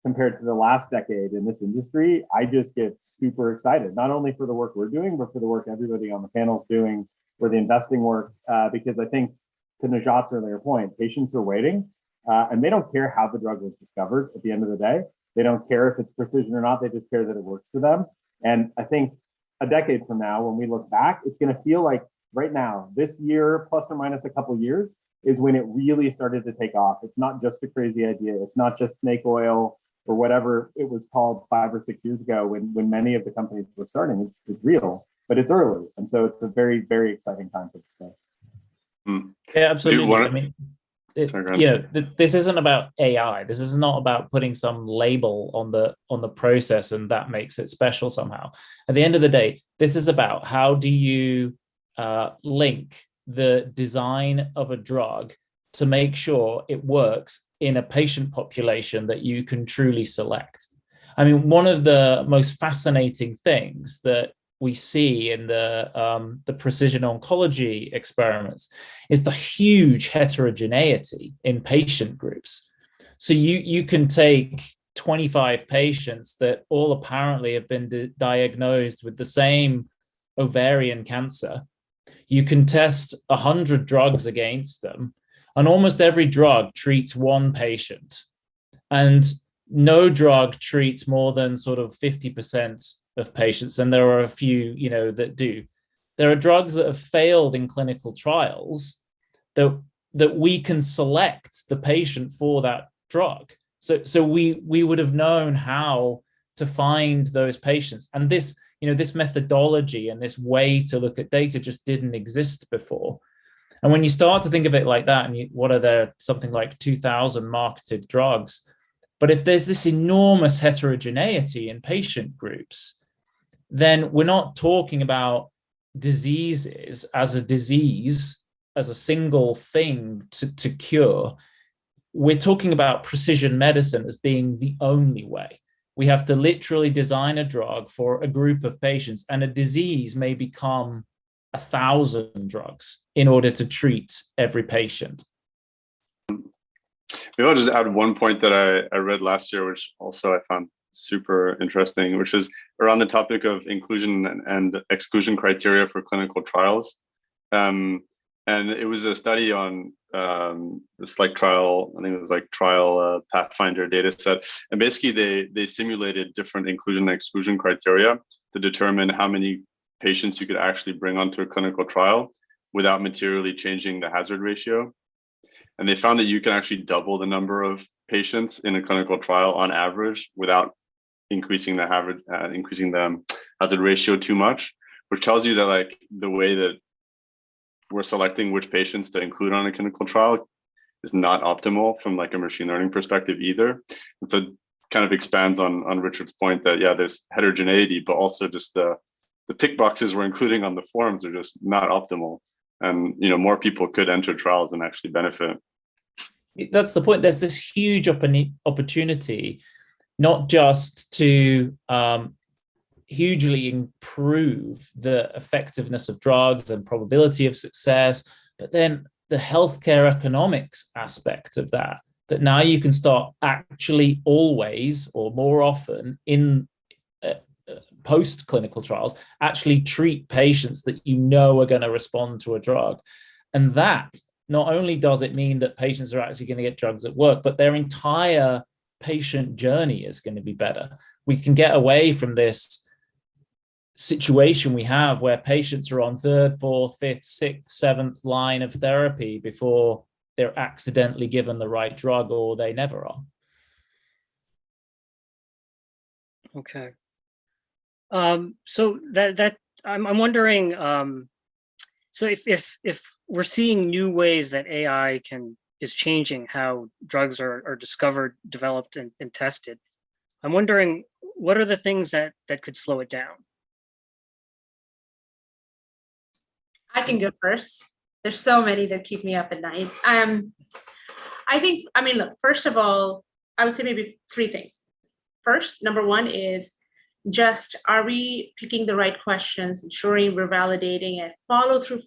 S3: compared to the last decade in this industry, I just get super excited, not only for the work we're doing, but for the work everybody on the panel is doing, for the investing work, because I think, to Najat's earlier point, patients are waiting, and they don't care how the drug was discovered at the end of the day. They don't care if it's precision or not, they just care that it works for them. And I think a decade from now, when we look back, it's gonna feel like right now, this year, plus or minus a couple of years, is when it really started to take off. It's not just a crazy idea. It's not just snake oil or whatever it was called 5 or 6 years ago when many of the companies were starting. It's real, but it's early. And so it's a very, very exciting time for the space.
S4: Yeah, absolutely. I mean, this isn't about AI. This is not about putting some label on the process and that makes it special somehow. At the end of the day, this is about how do you link the design of a drug to make sure it works in a patient population that you can truly select. I mean, one of the most fascinating things that we see in the precision oncology experiments is the huge heterogeneity in patient groups. So you can take 25 patients that all apparently have been diagnosed with the same ovarian cancer. You can test 100 drugs against them, and almost every drug treats one patient. And no drug treats more than sort of 50% of patients, and there are a few, that do. There are drugs that have failed in clinical trials that we can select the patient for that drug. So we would have known how to find those patients, and this methodology and this way to look at data just didn't exist before. And when you start to think of it like that, and what are there, something like 2,000 marketed drugs, but if there's this enormous heterogeneity in patient groups, then we're not talking about diseases as a disease, as a single thing to cure. We're talking about precision medicine as being the only way. We have to literally design a drug for a group of patients, and a disease may become 1,000 drugs in order to treat every patient.
S6: Maybe I'll just add one point that I read last year, which also I found super interesting, which is around the topic of inclusion and exclusion criteria for clinical trials. And it was a study on this trial, I think it was trial Pathfinder data set. And basically they simulated different inclusion and exclusion criteria to determine how many patients you could actually bring onto a clinical trial without materially changing the hazard ratio. And they found that you can actually double the number of patients in a clinical trial on average without increasing the hazard ratio too much, which tells you that the way that we're selecting which patients to include on a clinical trial is not optimal from a machine learning perspective either. And so it kind of expands on Richard's point that, yeah, there's heterogeneity, but also just the tick boxes we're including on the forms are just not optimal. And, more people could enter trials and actually benefit.
S4: That's the point. There's this huge opportunity, not just to hugely improve the effectiveness of drugs and probability of success, but then the healthcare economics aspect of that now you can start actually always or more often in post-clinical trials, actually treat patients that are going to respond to a drug. And that not only does it mean that patients are actually going to get drugs that work, but their entire patient journey is going to be better. We can get away from this situation we have where patients are on 3rd, 4th, 5th, 6th, 7th line of therapy before they're accidentally given the right drug, or they never are.
S2: Okay. So that I'm wondering, so if we're seeing new ways that AI is changing how drugs are discovered, developed, and tested, I'm wondering, what are the things that could slow it down?
S5: I can go first. There's so many that keep me up at night. Look, first of all, I would say maybe 3 things. First, number 1 is just, are we picking the right questions, ensuring we're validating it, follow through.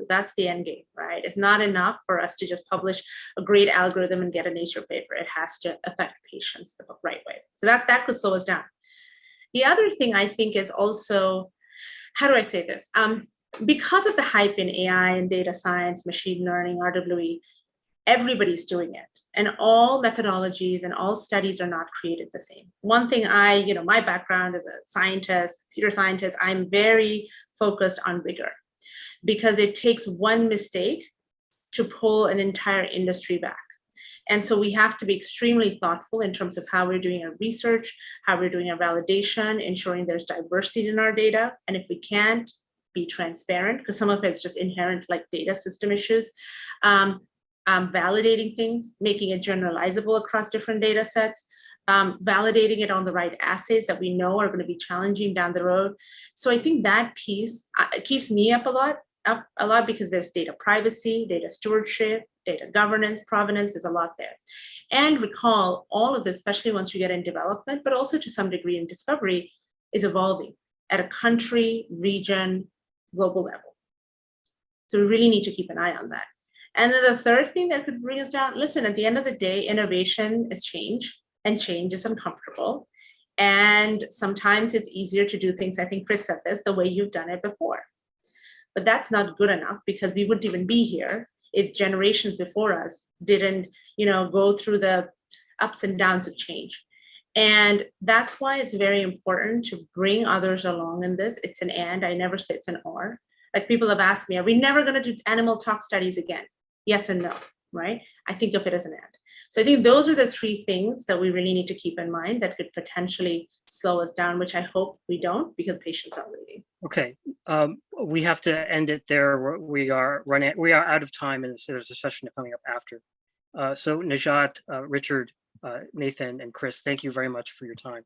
S5: That's the end game, right? It's not enough for us to just publish a great algorithm and get a Nature paper. It has to affect patients the right way. So that could slow us down. The other thing I think is also, how do I say this? Because of the hype in AI and data science, machine learning, RWE, everybody's doing it. And all methodologies and all studies are not created the same. One thing my background as a scientist, computer scientist, I'm very focused on rigor, because it takes one mistake to pull an entire industry back. And so we have to be extremely thoughtful in terms of how we're doing our research, how we're doing our validation, ensuring there's diversity in our data. And if we can't, be transparent, because some of it's just inherent, like data system issues. Validating things, making it generalizable across different data sets, validating it on the right assays that we know are going to be challenging down the road. So I think that piece keeps me up a lot because there's data privacy, data stewardship, data governance, provenance, there's a lot there. And recall, all of this, especially once you get in development, but also to some degree in discovery, is evolving. at a country, region, global level. So we really need to keep an eye on that. And then the third thing that could bring us down, listen, at the end of the day, innovation is change, and change is uncomfortable. And sometimes it's easier to do things, I think Chris said this, the way you've done it before. But that's not good enough, because we wouldn't even be here if generations before us didn't, go through the ups and downs of change. And that's why it's very important to bring others along in this. It's an and, I never say it's an or. Like, people have asked me, are we never going to do animal tox studies again? Yes and no, right? I think of it as an and. So I think those are the three things that we really need to keep in mind that could potentially slow us down, which I hope we don't, because patients are waiting.
S2: Okay, we have to end it there. We are out of time, and there's a session coming up after. So Najat, Richard, Nathan, and Chris, thank you very much for your time.